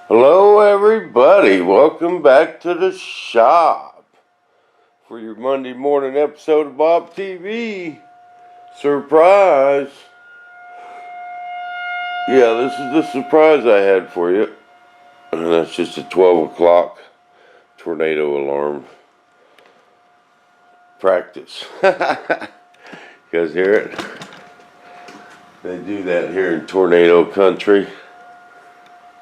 Hello everybody, welcome back to the shop for your Monday morning episode of Bob TV. Surprise! Yeah, this is the surprise I had for you. And that's just a 12 o'clock tornado alarm practice. You guys hear it? They do that here in tornado country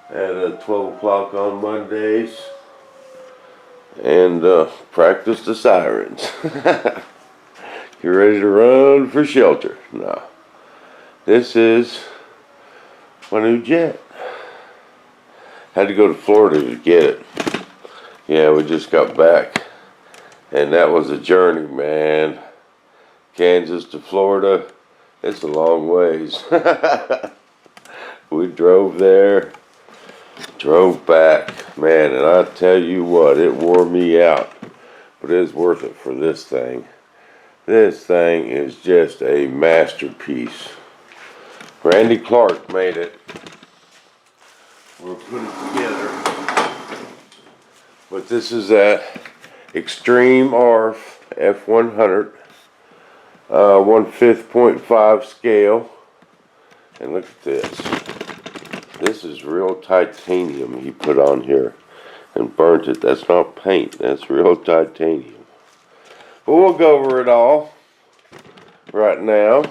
at 12 o'clock on Mondays. And practice the sirens. Get ready to run for shelter. No. This is my new jet. Had to go to Florida to get it. Yeah, we just got back. And that was a journey, man. Kansas to Florida, it's a long ways. We drove there, drove back. Man, and I tell you what, it wore me out. But it's worth it for this thing. This thing is just a masterpiece. Randy Clark made it. We'll put it together. But this is a Xtreme ARF F100, 1/5 .5 scale. And look at this. This is real titanium he put on here and burnt it. That's not paint, that's real titanium. But we'll go over it all right now,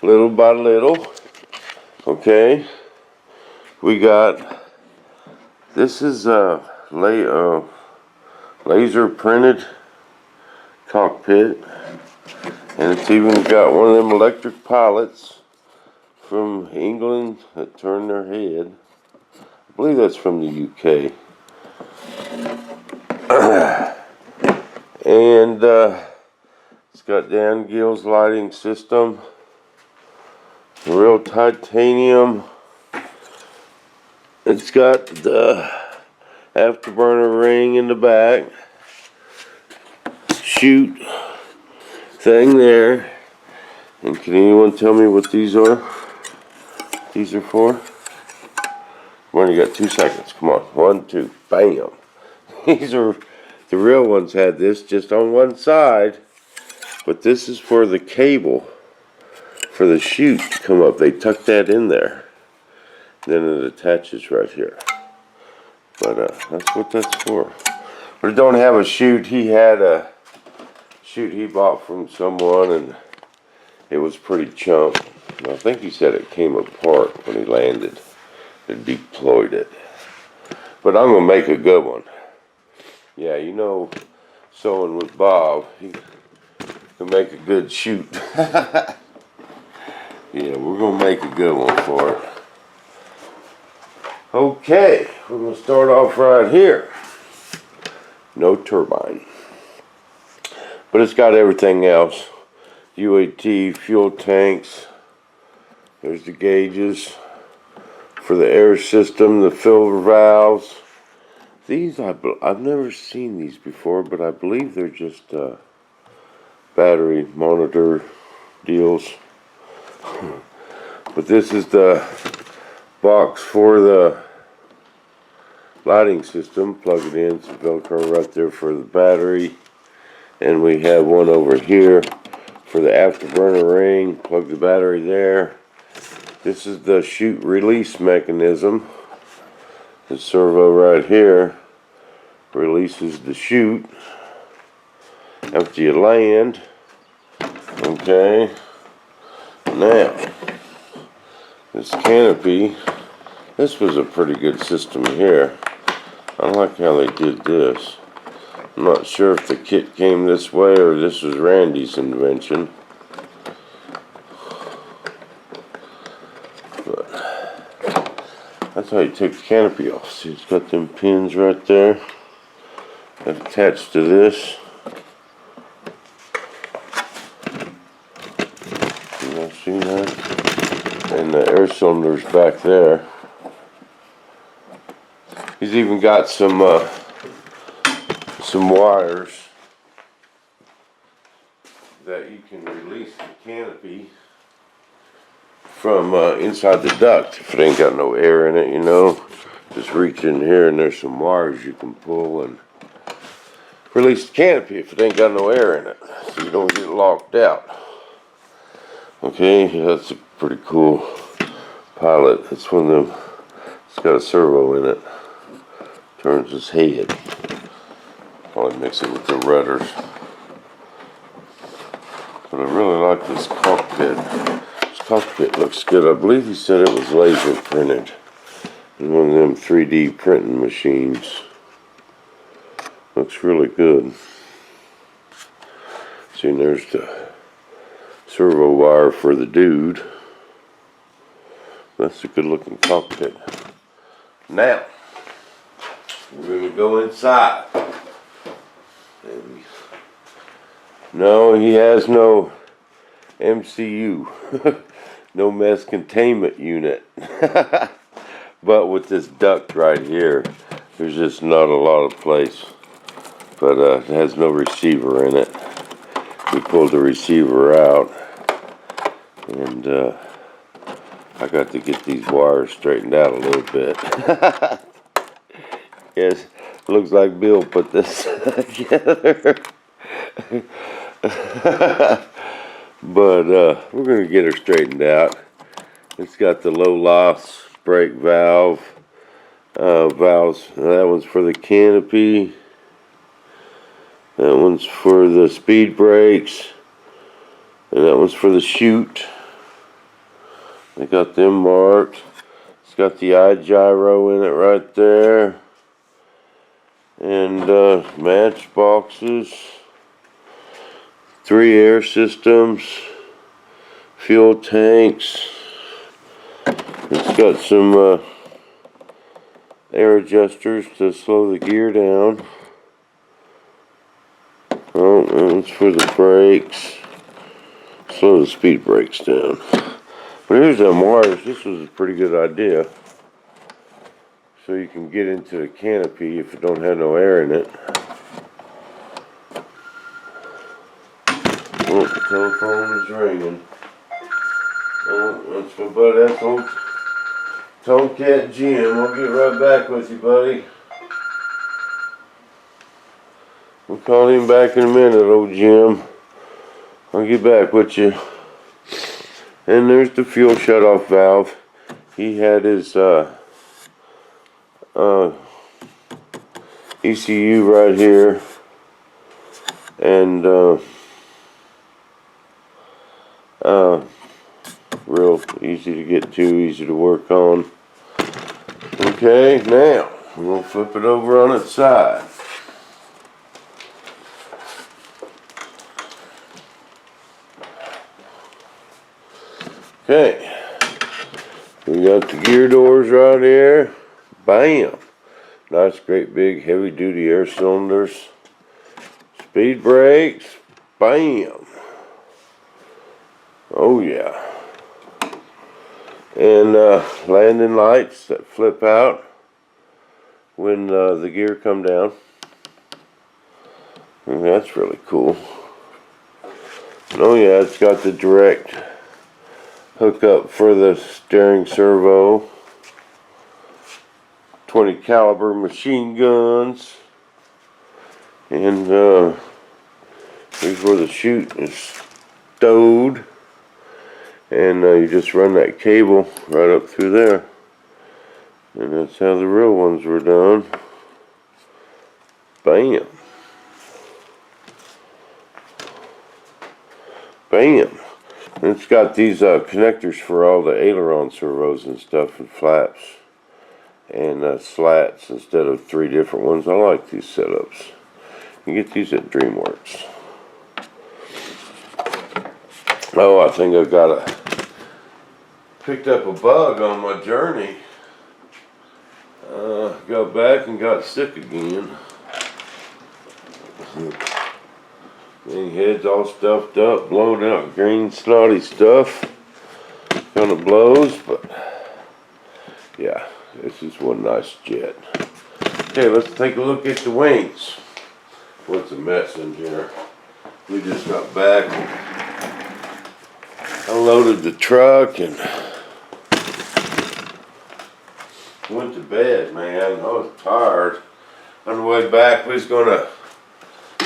little by little. Okay, we got, this is a laser printed cockpit, and it's even got one of them electric pilots from England that turn their head. I believe that's from the UK. And it's got Dan Gill's lighting system, real titanium. It's got the afterburner ring in the back, chute thing there. And can anyone tell me what these are? These are for? Come on, you got 2 seconds. Come on, 1, 2, bam. These are, the real ones had this just on one side, but this is for the cable for the chute to come up. They tuck that in there. Then it attaches right here. But that's what that's for. But it don't have a chute. He had a chute he bought from someone, and it was pretty chump. And I think he said it came apart when he landed and deployed it. But I'm going to make a good one. Yeah, you know, sewing with Bob, he can make a good chute. Yeah, we're going to make a good one for it. Okay, we're going to start off right here. No turbine. But it's got everything else. UAT, fuel tanks. There's the gauges for the air system, the filter valves. These, I've never seen these before, but I believe they're just battery monitor deals. But this is the box for the lighting system. Plug it in, some Velcro right there for the battery. And we have one over here for the afterburner ring. Plug the battery there. This is the chute release mechanism. The servo right here releases the chute after you land. Okay. Now, this canopy, this was a pretty good system here. I like how they did this. I'm not sure if the kit came this way or this was Randy's invention. That's how you take the canopy off. See, it's got them pins right there that attach to this. You guys see that? And the air cylinder's back there. He's even got some wires that you can release the canopy from inside the duct if it ain't got no air in it, you know. Just reach in here and there's some wires you can pull and release the canopy if it ain't got no air in it, so you don't get locked out. Okay, that's a pretty cool pilot. It's one of them, it's got a servo in it. Turns his head. Probably mix it with the rudders. But I really like this cockpit. This cockpit looks good. I believe he said it was laser printed in one of them 3D printing machines. Looks really good. See, there's the servo wire for the dude. That's a good looking cockpit. Now, we're going to go inside. No, he has no MCU. No mess containment unit. But with this duct right here, there's just not a lot of place. But it has no receiver in it. We pulled the receiver out. And I got to get these wires straightened out a little bit. Yes, looks like Bill put this together. But we're going to get her straightened out. It's got the low loss brake valves. That one's for the canopy. That one's for the speed brakes. And that one's for the chute. They got them marked. It's got the eye gyro in it right there. And match boxes. 3 air systems. Fuel tanks. It's got some air adjusters to slow the gear down. Oh, and it's for the brakes. Slow the speed brakes down. But here's them wires. This was a pretty good idea. So you can get into the canopy if it don't have no air in it. Oh, the telephone is ringing. Oh, that's my buddy. That's old Tomcat Jim. I'll get right back with you, buddy. We'll call him back in a minute, old Jim. I'll get back with you. And there's the fuel shutoff valve. He had his ECU right here. And real easy to get to, easy to work on. Okay, now we'll flip it over on its side. Okay, we got the gear doors right here. Bam! Nice, great big heavy duty air cylinders. Speed brakes. Bam! Oh yeah. And landing lights that flip out when the gear come down. And that's really cool. Oh yeah, it's got the direct hookup for the steering servo. 20 caliber machine guns. And here's where the chute is stowed. And you just run that cable right up through there. And that's how the real ones were done. Bam. Bam. And it's got these connectors for all the aileron servos and stuff and flaps. And slats instead of 3 different ones. I like these setups. You get these at DreamWorks. Oh, I think I've picked up a bug on my journey. Got back and got sick again. My head's all stuffed up, blown out, green snotty stuff. Kind of blows, but yeah, this is one nice jet. Okay, let's take a look at the wings. What's a mess in here? We just got back. Unloaded the truck and went to bed, man. I was tired. On the way back, we was gonna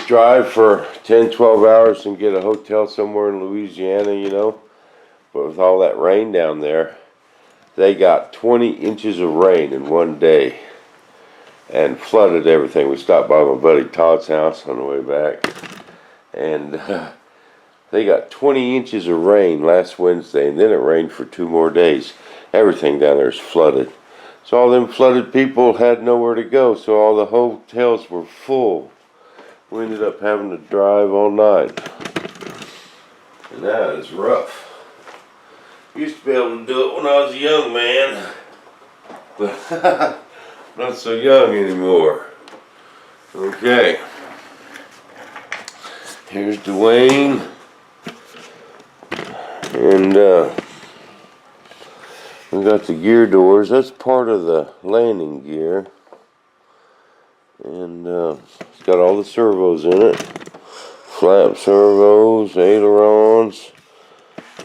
drive for 10, 12 hours and get a hotel somewhere in Louisiana, you know. But with all that rain down there, they got 20 inches of rain in one day and flooded everything. We stopped by my buddy Todd's house on the way back, and they got 20 inches of rain last Wednesday, and then it rained for 2 more days. Everything down there is flooded. So all them flooded people had nowhere to go, so all the hotels were full. We ended up having to drive all night. And that is rough. Used to be able to do it when I was a young man, but not so young anymore. Okay. Here's Dwayne. And we got the gear doors. That's part of the landing gear. And it's got all the servos in it. Flap servos, ailerons,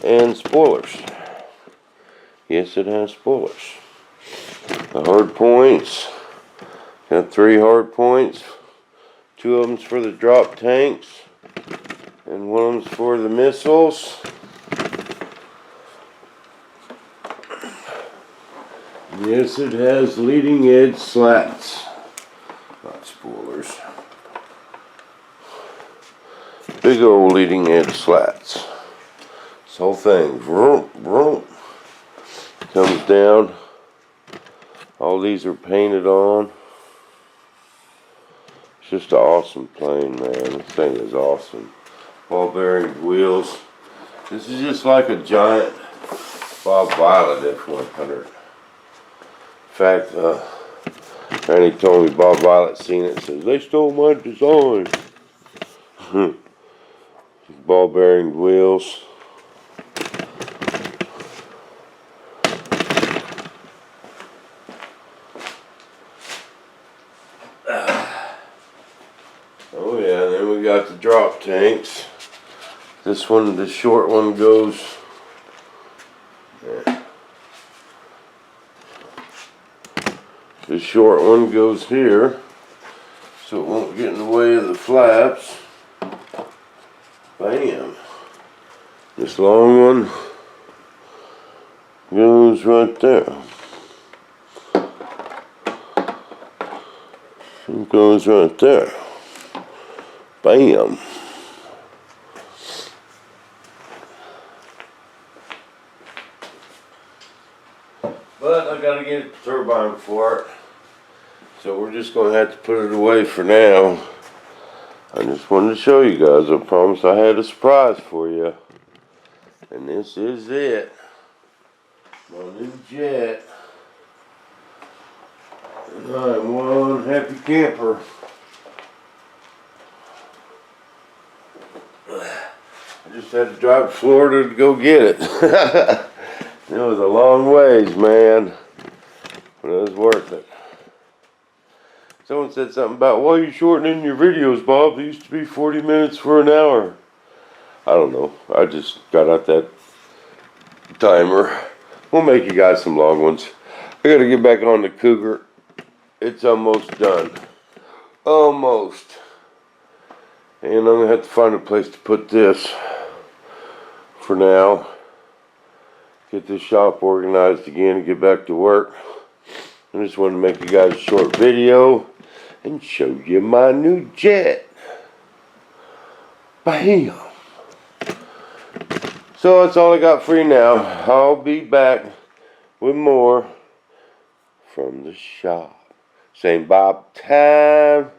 and spoilers. Yes, it has spoilers. The hard points. Got 3 hard points. 2 of them's for the drop tanks. And 1 of them's for the missiles. Yes, it has leading edge slats. Not spoilers. Big old leading edge slats. This whole thing, vroom, vroom, comes down. All these are painted on. It's just an awesome plane, man. This thing is awesome. Ball bearing wheels. This is just like a giant Bob Violet F-100. In fact, Randy told me Bob Violet seen it and says, they stole my design. Ball bearing wheels. Oh yeah, then we got the drop tanks. This one, the short one goes, the short one goes here, so it won't get in the way of the flaps. Bam. This long one goes right there. It goes right there. Bam. But I gotta get a turbine for it. So we're just gonna have to put it away for now. I just wanted to show you guys. I promised I had a surprise for you. And this is it. My new jet. And I'm one happy camper. I just had to drive to Florida to go get it. It was a long ways, man. But it was worth it. Someone said something about, why are you shortening your videos, Bob? They used to be 40 minutes for an hour. I don't know. I just got out that timer. We'll make you guys some long ones. I gotta get back on the Cougar. It's almost done. Almost. And I'm gonna have to find a place to put this for now. Get this shop organized again and get back to work. I just wanted to make you guys a short video and show you my new jet. Bam! So that's all I got for you now. I'll be back with more from the shop. Same Bob time,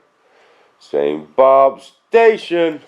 same Bob station.